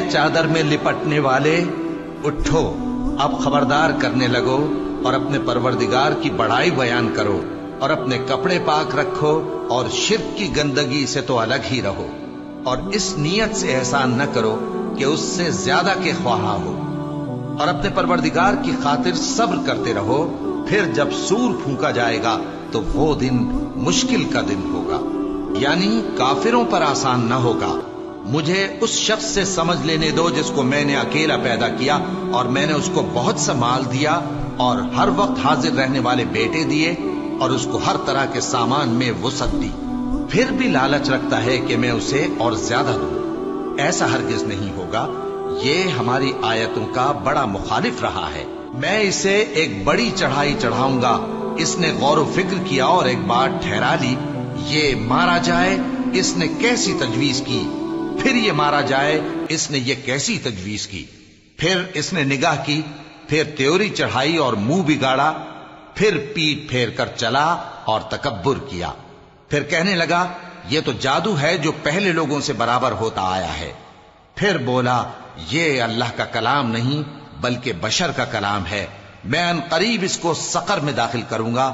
चादर में लिपटने वाले, उठो, अब खबरदार करने लगो और अपने परवरदिगार की बड़ाई बयान करो और अपने कपड़े पाक रखो और शिर्क की गंदगी से तो अलग ही रहो और इस नीयत से एहसान न करो कि उससे ज्यादा के ख्वाहा हो और अपने परवरदिगार की खातिर सब्र करते रहो। फिर जब सूर फूंका जाएगा तो वो दिन मुश्किल का दिन होगा, यानी काफिरों पर आसान न होगा। मुझे उस शख्स से समझ लेने दो जिसको मैंने अकेला पैदा किया और मैंने उसको बहुत सा माल दिया और हर वक्त हाजिर रहने वाले बेटे दिए और उसको हर तरह के सामान में वुसअत दी, फिर भी लालच रखता है कि मैं उसे और ज्यादा दूं। ऐसा हरगिज नहीं होगा। ये हमारी आयतों का बड़ा मुखालिफ रहा है। मैं इसे एक बड़ी चढ़ाई चढ़ाऊंगा। इसने गौर फिक्र किया और एक बात ठहरा ली, ये मारा जाए, इसने कैसी तजवीज की, फिर ये मारा जाए, इसने ये कैसी तजवीज की। फिर इसने निगाह की, फिर त्योरी चढ़ाई और मुंह बिगाड़ा, फिर पीठ फेर कर चला और तकब्बुर किया। फिर कहने लगा, ये तो जादू है जो पहले लोगों से बराबर होता आया है। फिर बोला, ये अल्लाह का कलाम नहीं बल्कि बशर का कलाम है। मैं अनकरीब इसको सकर में दाखिल करूंगा।